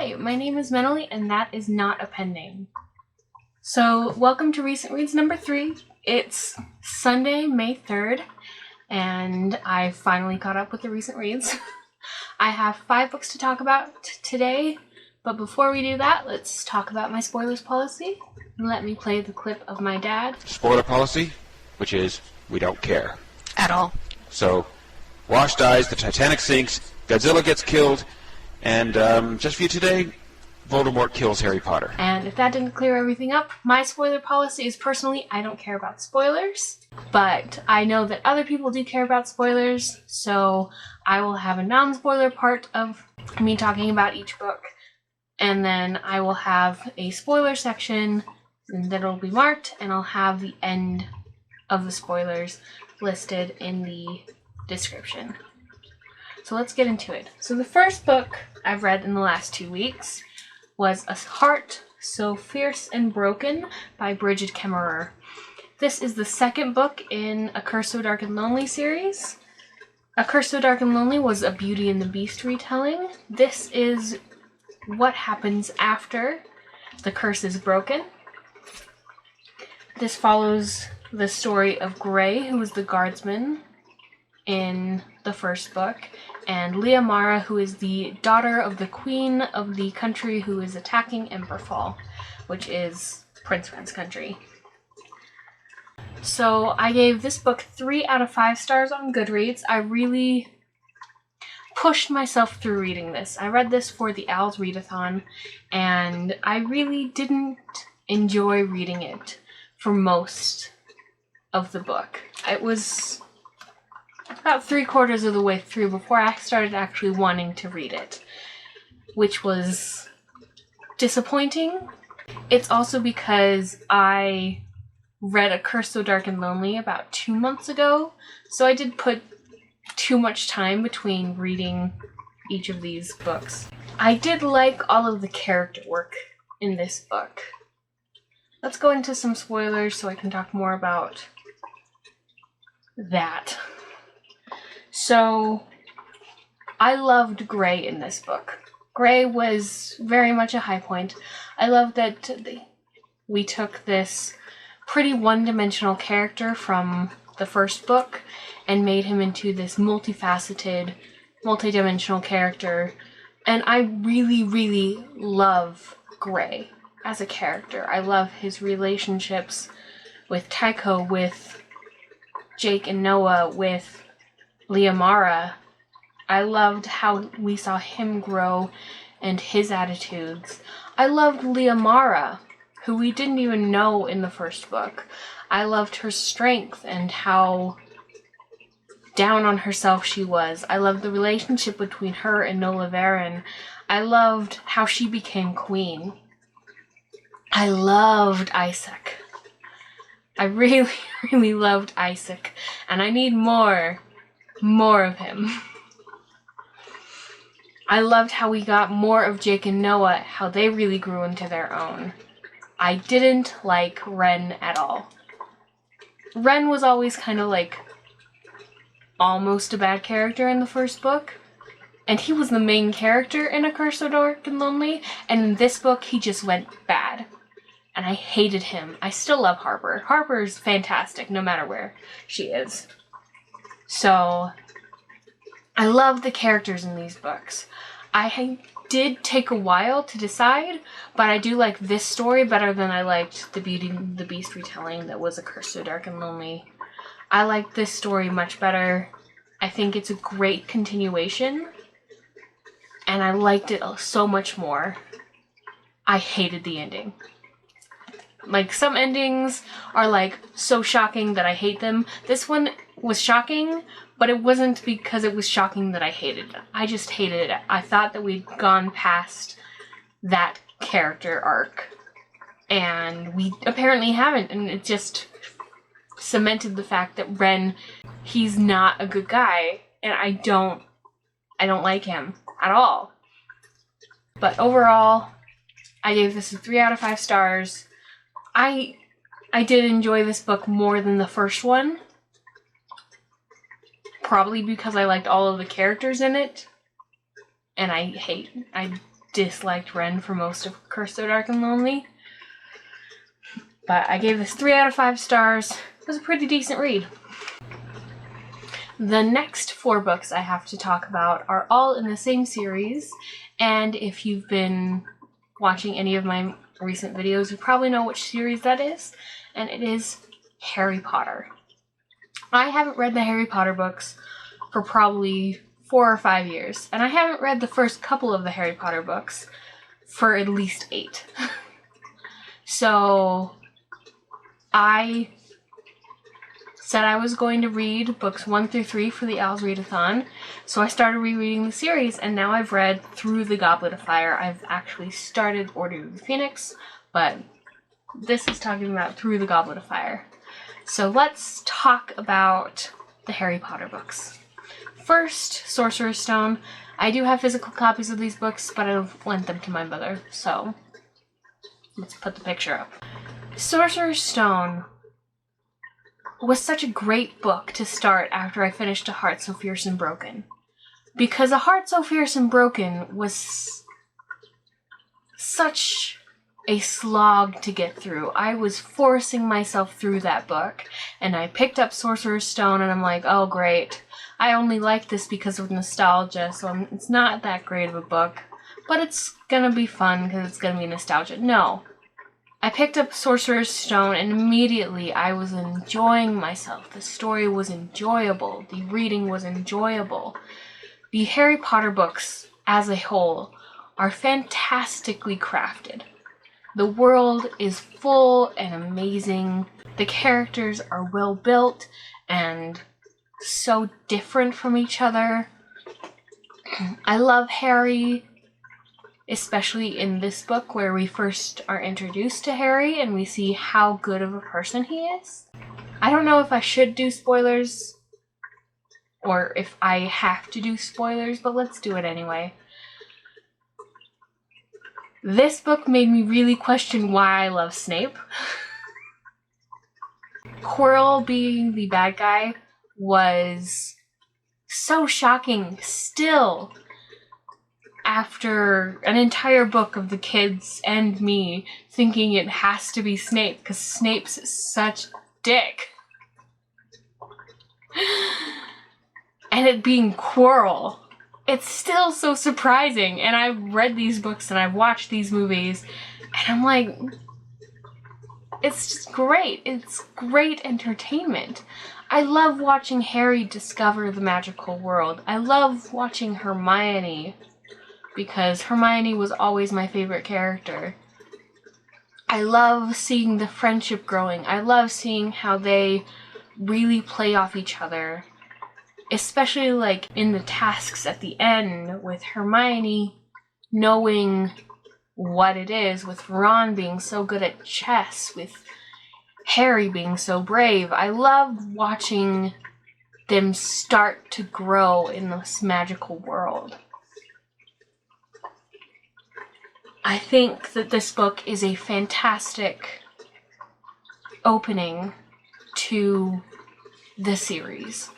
Hi, my name is Mentally, and that is not a pen name. So, welcome to Recent Reads number 3. It's Sunday, May 3rd, and I finally caught up with the recent reads. I have 5 books to talk about today, but before we do that, let's talk about my spoilers policy. Let me play the clip of my dad. Spoiler policy, which is we don't care. At all. So, Wash dies, the Titanic sinks, Godzilla gets killed, and just for you today, Voldemort kills Harry Potter. And if that didn't clear everything up, my spoiler policy is personally, I don't care about spoilers, but I know that other people do care about spoilers, so I will have a non-spoiler part of me talking about each book, and then I will have a spoiler section that'll be marked, and I'll have the end of the spoilers listed in the description. So let's get into it. So the first book I've read in the last 2 weeks was A Heart So Fierce and Broken by Brigid Kemmerer. This is the second book in A Curse So Dark and Lonely series. A Curse So Dark and Lonely was a Beauty and the Beast retelling. This is what happens after the curse is broken. This follows the story of Gray, who was the guardsman in the first book, and Liamara, who is the daughter of the queen of the country who is attacking Emberfall, which is Prince Ren's country. So I gave this book 3 out of 5 stars on Goodreads. I really pushed myself through reading this. I read this for the Owls Readathon, and I really didn't enjoy reading it for most of the book. It was about 3/4 of the way through before I started actually wanting to read it, which was disappointing. It's also because I read A Curse So Dark and Lonely about 2 months ago, so I did put too much time between reading each of these books. I did like all of the character work in this book. Let's go into some spoilers so I can talk more about that. So, I loved Gray in this book. Gray was very much a high point. I love that we took this pretty one-dimensional character from the first book and made him into this multifaceted, multi-dimensional character. And I really, really love Gray as a character. I love his relationships with Tycho, with Jake and Noah, with Liamara. I loved how we saw him grow and his attitudes. I loved Liamara, who we didn't even know in the first book. I loved her strength and how down on herself she was. I loved the relationship between her and Nola Varin. I loved how she became queen. I loved Isaac. I really, really loved Isaac, and I need more of him. I loved how we got more of Jake and Noah, how they really grew into their own. I didn't like Ren at all. Ren was always kind of like almost a bad character in the first book, and he was the main character in A Curse So Dark and Lonely, and in this book he just went bad. And I hated him. I still love Harper. Harper's fantastic no matter where she is. So, I love the characters in these books. I did take a while to decide, but I do like this story better than I liked the Beauty and the Beast retelling that was A Curse So Dark and Lonely. I like this story much better. I think it's a great continuation, and I liked it so much more. I hated the ending. Like, some endings are, like, so shocking that I hate them. This one was shocking, but it wasn't because it was shocking that I hated it. I just hated it. I thought that we'd gone past that character arc, and we apparently haven't, and it just cemented the fact that Ren, he's not a good guy, and I don't like him at all. But overall, I gave this a 3 out of 5 stars. I did enjoy this book more than the first one. Probably because I liked all of the characters in it. And I disliked Ren for most of Cursed So Dark and Lonely. But I gave this 3 out of 5 stars. It was a pretty decent read. The next 4 books I have to talk about are all in the same series, and if you've been watching any of my recent videos, you probably know which series that is, and it is Harry Potter. I haven't read the Harry Potter books for probably 4 or 5 years, and I haven't read the first couple of the Harry Potter books for at least 8. So I said I was going to read books 1 through 3 for the Owls Readathon, so I started rereading the series, and now I've read through the Goblet of Fire. I've actually started Order of the Phoenix, but this is talking about through the Goblet of Fire. So let's talk about the Harry Potter books. First, Sorcerer's Stone. I do have physical copies of these books, but I've lent them to my mother, so let's put the picture up. Sorcerer's Stone was such a great book to start after I finished A Heart So Fierce and Broken. Because A Heart So Fierce and Broken was such a slog to get through. I was forcing myself through that book, and I picked up Sorcerer's Stone, and I'm like, oh great, I only like this because of nostalgia, so it's not that great of a book, but it's gonna be fun because it's gonna be nostalgia. No. I picked up Sorcerer's Stone, and immediately I was enjoying myself. The story was enjoyable. The reading was enjoyable. The Harry Potter books, as a whole, are fantastically crafted. The world is full and amazing. The characters are well built and so different from each other. I love Harry, especially in this book where we first are introduced to Harry and we see how good of a person he is. I don't know if I should do spoilers or if I have to do spoilers, but let's do it anyway. This book made me really question why I love Snape. Quirrell being the bad guy was so shocking still. After an entire book of the kids and me thinking it has to be Snape because Snape's such a dick. And it being Quirrell. It's still so surprising. And I've read these books and I've watched these movies and I'm like, it's just great. It's great entertainment. I love watching Harry discover the magical world. I love watching Hermione, because Hermione was always my favorite character. I love seeing the friendship growing. I love seeing how they really play off each other. Especially like in the tasks at the end with Hermione knowing what it is, with Ron being so good at chess, with Harry being so brave. I love watching them start to grow in this magical world. I think that this book is a fantastic opening to the series.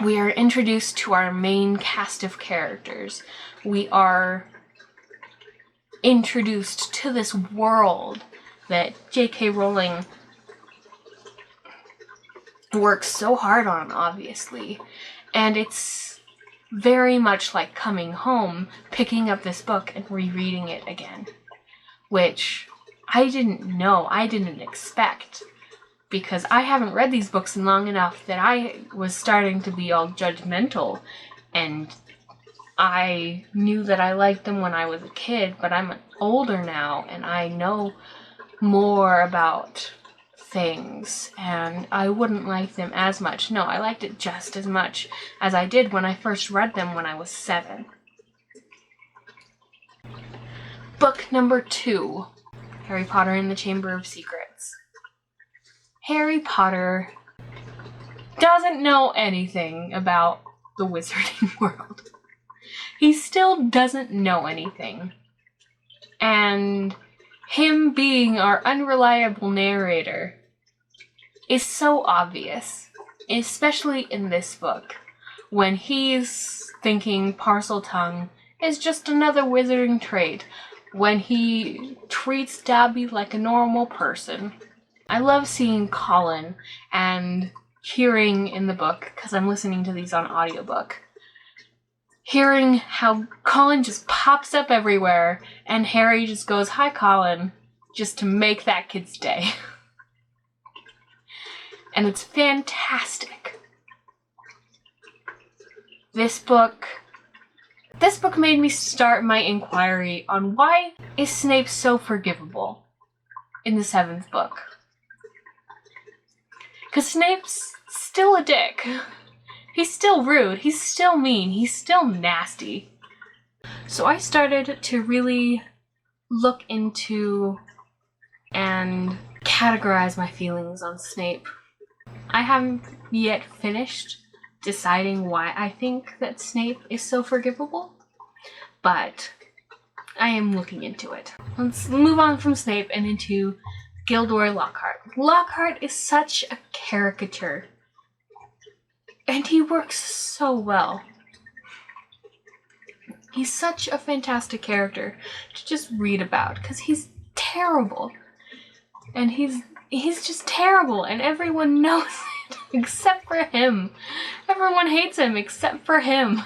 We are introduced to our main cast of characters. We are introduced to this world that J.K. Rowling works so hard on, obviously. And it's very much like coming home, picking up this book and rereading it again. Which I didn't know, I didn't expect. Because I haven't read these books in long enough that I was starting to be all judgmental. And I knew that I liked them when I was a kid, but I'm older now and I know more about things and I wouldn't like them as much. No, I liked it just as much as I did when I first read them when I was 7. Book number 2, Harry Potter and the Chamber of Secrets. Harry Potter doesn't know anything about the wizarding world. He still doesn't know anything. And him being our unreliable narrator is so obvious, especially in this book, when he's thinking Parseltongue is just another wizarding trait when he treats Dobby like a normal person. I love seeing Colin and hearing in the book, because I'm listening to these on audiobook, hearing how Colin just pops up everywhere and Harry just goes, "Hi, Colin," just to make that kid's day. And it's fantastic. This book made me start my inquiry on why is Snape so forgivable in the 7th book. Because Snape's still a dick. He's still rude, he's still mean, he's still nasty. So I started to really look into and categorize my feelings on Snape. I haven't yet finished deciding why I think that Snape is so forgivable, but I am looking into it. Let's move on from Snape and into Gilderoy Lockhart. Lockhart is such a caricature, and he works so well. He's such a fantastic character to just read about, because he's terrible. And he's just terrible, and everyone knows it, except for him. Everyone hates him except for him.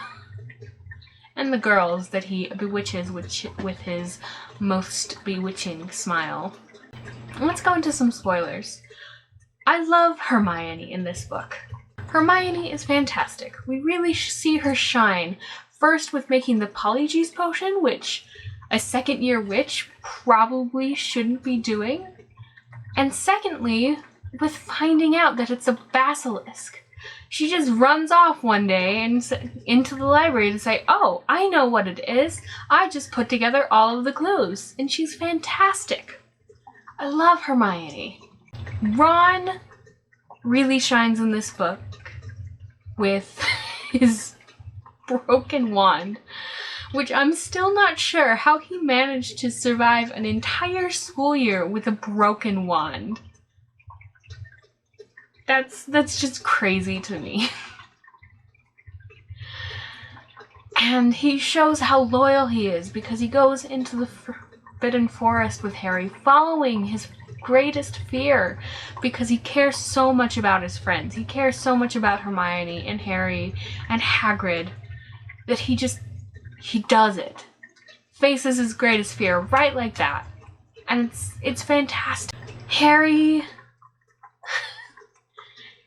And the girls that he bewitches with his most bewitching smile. Let's go into some spoilers. I love Hermione in this book. Hermione is fantastic. We really see her shine, first with making the Polyjuice potion, which a second-year witch probably shouldn't be doing. And secondly, with finding out that it's a basilisk. She just runs off one day and into the library to say, "Oh, I know what it is. I just put together all of the clues." And she's fantastic. I love Hermione. Ron really shines in this book with his broken wand, which I'm still not sure how he managed to survive an entire school year with a broken wand. That's just crazy to me. And he shows how loyal he is, because he goes into the Forbidden Forest with Harry, following his greatest fear, because he cares so much about his friends. He cares so much about Hermione and Harry and Hagrid that he does it. Faces his greatest fear right like that. And it's fantastic. Harry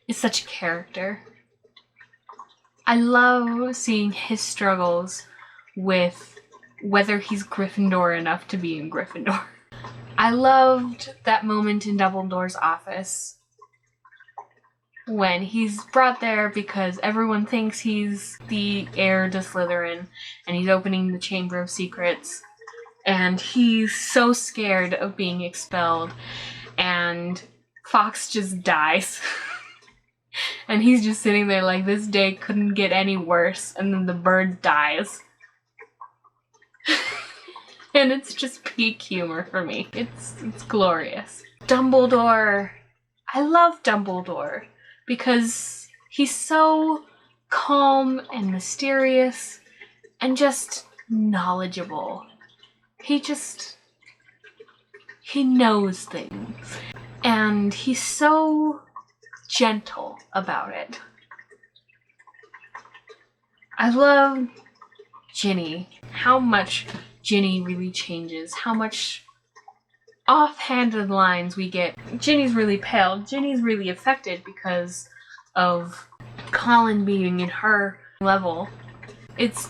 is such a character. I love seeing his struggles with whether he's Gryffindor enough to be in Gryffindor. I loved that moment in Dumbledore's office when he's brought there because everyone thinks he's the heir to Slytherin, and he's opening the Chamber of Secrets, and he's so scared of being expelled, and Fox just dies. And he's just sitting there like, this day couldn't get any worse, and then the bird dies. And it's just peak humor for me. It's glorious. Dumbledore. I love Dumbledore because he's so calm and mysterious and just knowledgeable. He knows things. And he's so gentle about it. I love Ginny. How much Ginny really changes. How much offhanded lines we get. Ginny's really pale. Ginny's really affected because of Colin being in her level. It's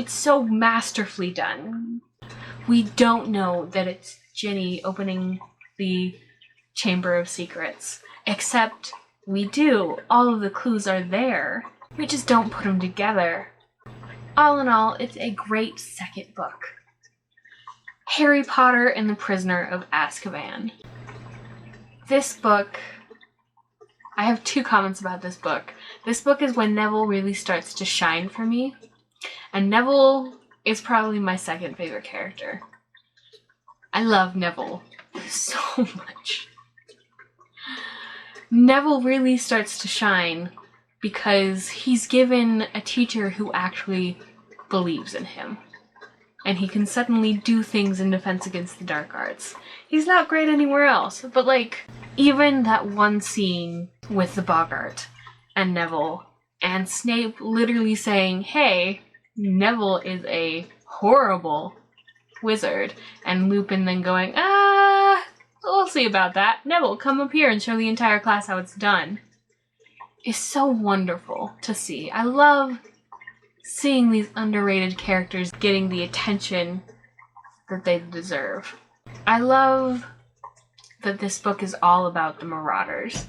so masterfully done. We don't know that it's Ginny opening the Chamber of Secrets, except we do. All of the clues are there. We just don't put them together. All in all, it's a great second book. Harry Potter and the Prisoner of Azkaban. This book, I have two comments about this book. This book is when Neville really starts to shine for me. And Neville is probably my second favorite character. I love Neville so much. Neville really starts to shine because he's given a teacher who actually believes in him. and he can suddenly do things in Defense Against the Dark Arts. He's not great anywhere else, but like, even that one scene with the Boggart and Neville, and Snape literally saying, hey, Neville is a horrible wizard, and Lupin then going, we'll see about that. Neville, come up here and show the entire class how it's done. It's so wonderful to see. I love seeing these underrated characters getting the attention that they deserve. I love that this book is all about the Marauders.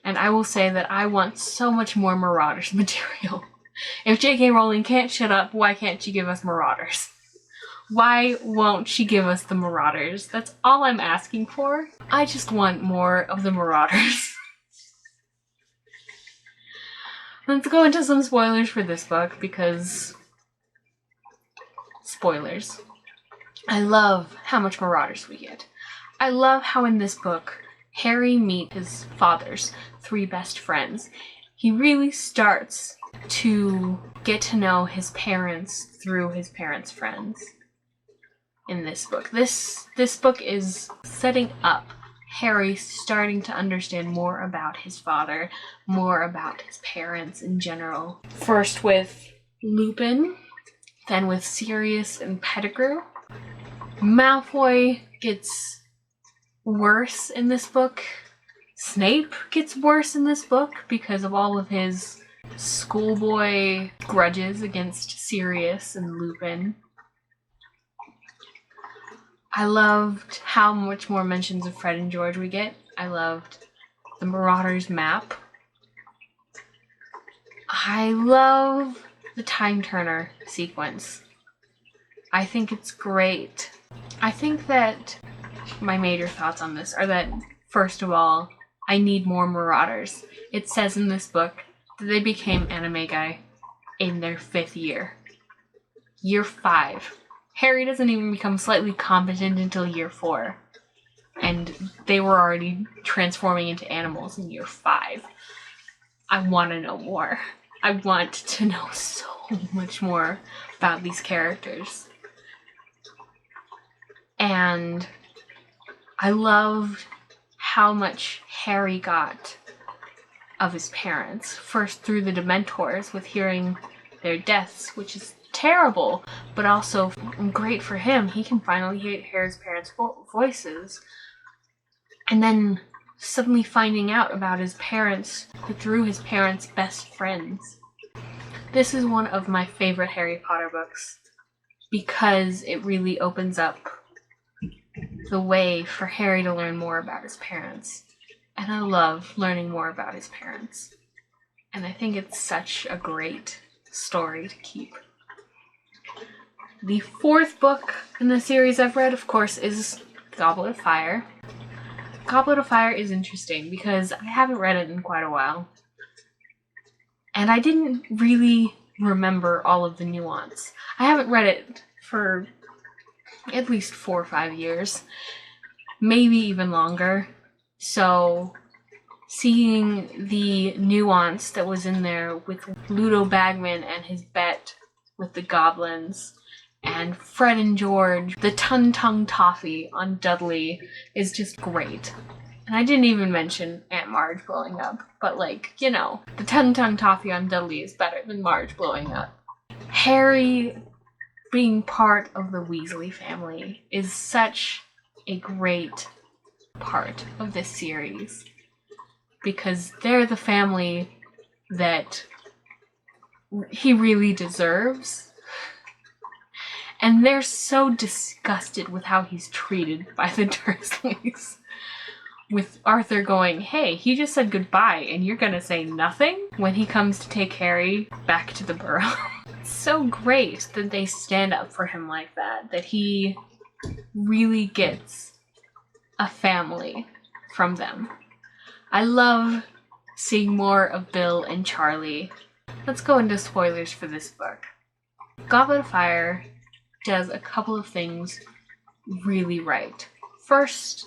And I will say that I want so much more Marauders material. If J.K. Rowling can't shut up, why can't she give us Marauders? Why won't she give us the Marauders? That's all I'm asking for. I just want more of the Marauders. Let's go into some spoilers for this book, because spoilers. I love how much Marauders we get. I love how in this book, Harry meets his father's 3 best friends. He really starts to get to know his parents through his parents' friends in this book. This book is setting up Harry starting to understand more about his father, more about his parents in general. First with Lupin, then with Sirius and Pettigrew. Malfoy gets worse in this book. Snape gets worse in this book because of all of his schoolboy grudges against Sirius and Lupin. I loved how much more mentions of Fred and George we get. I loved the Marauders map. I love the Time Turner sequence. I think it's great. I think that my major thoughts on this are that, first of all, I need more Marauders. It says in this book that they became Animagi in their 5th year. Year 5. Harry doesn't even become slightly competent until year 4. And they were already transforming into animals in year 5. I want to know more. I want to know so much more about these characters. And I loved how much Harry got of his parents. First through the Dementors, with hearing their deaths, which is terrible, but also great for him. He can finally hear his parents' voices. And then suddenly finding out about his parents through his parents' best friends. This is one of my favorite Harry Potter books because it really opens up the way for Harry to learn more about his parents. And I love learning more about his parents. And I think it's such a great story to keep. The 4th book in the series I've read, of course, is Goblet of Fire. Goblet of Fire is interesting because I haven't read it in quite a while. And I didn't really remember all of the nuance. I haven't read it for at least 4 or 5 years, maybe even longer. So seeing the nuance that was in there with Ludo Bagman and his bet with the goblins, and Fred and George, the Ton-Tongue Toffee on Dudley is just great. And I didn't even mention Aunt Marge blowing up, but like, you know, the Ton-Tongue Toffee on Dudley is better than Marge blowing up. Harry being part of the Weasley family is such a great part of this series, because they're the family that he really deserves. And they're so disgusted with how he's treated by the Dursleys. With Arthur going, hey, he just said goodbye and you're gonna say nothing? When he comes to take Harry back to the Burrow. It's so great that they stand up for him like that. That he really gets a family from them. I love seeing more of Bill and Charlie. Let's go into spoilers for this book. Goblet of Fire does a couple of things really right. First,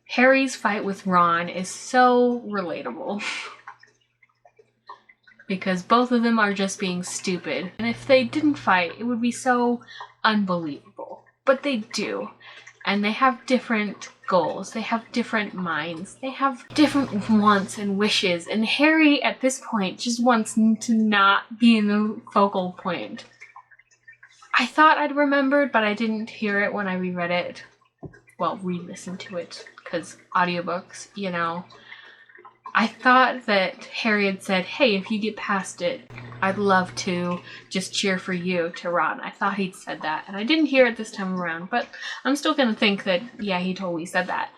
Harry's fight with Ron is so relatable. because both of them are just being stupid. And if they didn't fight, it would be so unbelievable. But they do. And they have different goals. They have different minds. They have different wants and wishes. And Harry, at this point, just wants to not be in the focal point. I thought I'd remembered, but I didn't hear it when I reread it. Well, re-listened to it, because audiobooks, you know. I thought that Harry had said, hey, if you get past it, I'd love to just cheer for you, to Ron. I thought he'd said that, and I didn't hear it this time around, but I'm still gonna think that, yeah, he totally said that.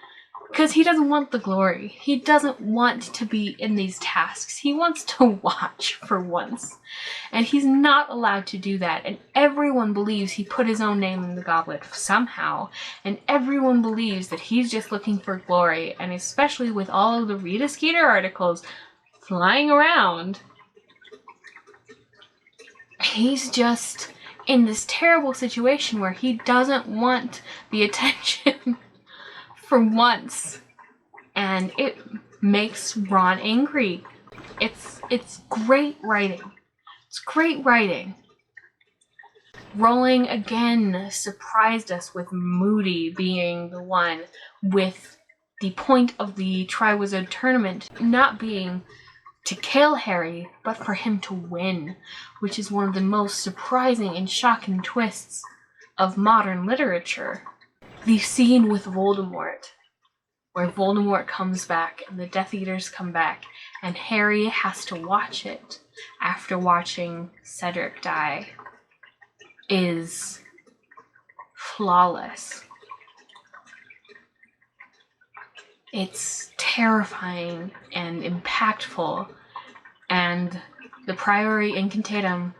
Because he doesn't want the glory. He doesn't want to be in these tasks. He wants to watch for once. And he's not allowed to do that. And everyone believes he put his own name in the goblet somehow. And everyone believes that he's just looking for glory. And especially with all of the Rita Skeeter articles flying around, he's just in this terrible situation where he doesn't want the attention for once, and it makes Ron angry. It's great writing. It's great writing. Rowling again surprised us with Moody being the one, with the point of the Triwizard Tournament not being to kill Harry, but for him to win, which is one of the most surprising and shocking twists of modern literature. The scene with Voldemort, where Voldemort comes back and the Death Eaters come back, and Harry has to watch it after watching Cedric die, is flawless. It's terrifying and impactful, and the Priory Incantatum,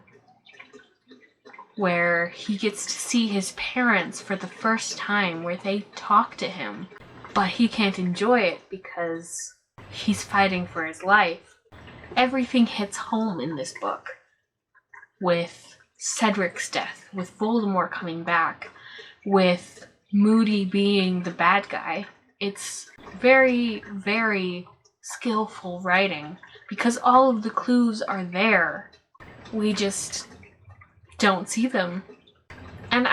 where he gets to see his parents for the first time, where they talk to him, but he can't enjoy it because he's fighting for his life. Everything hits home in this book, with Cedric's death, with Voldemort coming back, with Moody being the bad guy. It's very, very skillful writing, because all of the clues are there. We just don't see them. And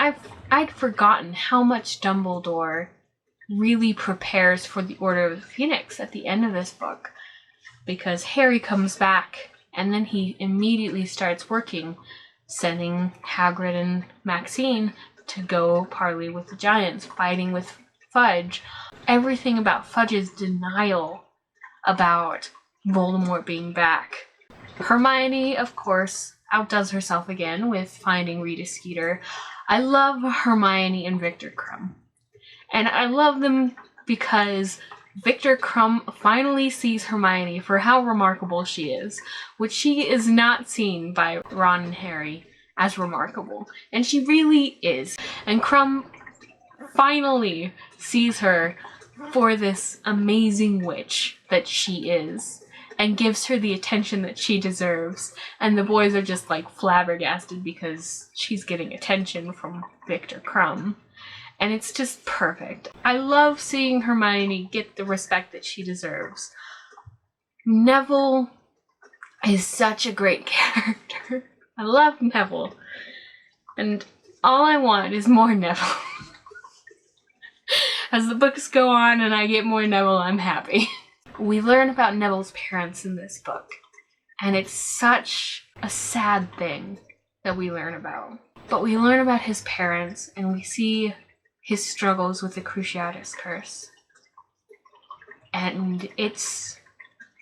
I'd forgotten how much Dumbledore really prepares for the Order of the Phoenix at the end of this book, because Harry comes back and then he immediately starts working, sending Hagrid and Maxine to go parley with the giants, fighting with Fudge. Everything about Fudge's denial about Voldemort being back. Hermione, of course, outdoes herself again with finding Rita Skeeter. I love Hermione and Victor Crumb. And I love them because Victor Crumb finally sees Hermione for how remarkable she is, which she is not seen by Ron and Harry as remarkable. And she really is. And Crumb finally sees her for this amazing witch that she is, and gives her the attention that she deserves. And the boys are just like flabbergasted because she's getting attention from Victor Crumb. And it's just perfect. I love seeing Hermione get the respect that she deserves. Neville is such a great character. I love Neville. And all I want is more Neville. As the books go on and I get more Neville, I'm happy. We learn about Neville's parents in this book, and it's such a sad thing that we learn about. But we learn about his parents, and we see his struggles with the Cruciatus Curse. And it's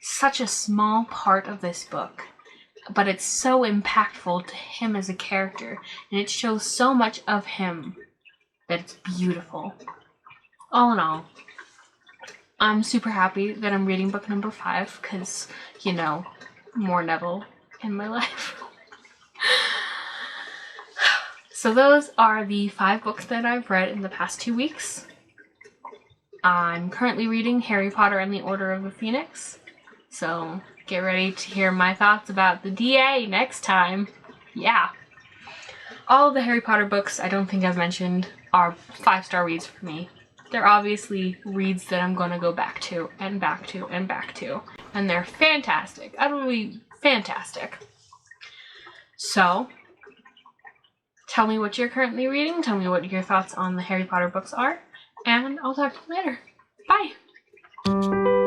such a small part of this book, but it's so impactful to him as a character, and it shows so much of him that it's beautiful. All in all, I'm super happy that I'm reading book number 5, because, you know, more Neville in my life. So those are the 5 books that I've read in the past 2 weeks. I'm currently reading Harry Potter and the Order of the Phoenix, so get ready to hear my thoughts about the DA next time. Yeah. All of the Harry Potter books, I don't think I've mentioned, are 5-star reads for me. They're obviously reads that I'm going to go back to and back to and back to. And they're fantastic. Utterly fantastic. So, tell me what you're currently reading, tell me what your thoughts on the Harry Potter books are, and I'll talk to you later. Bye!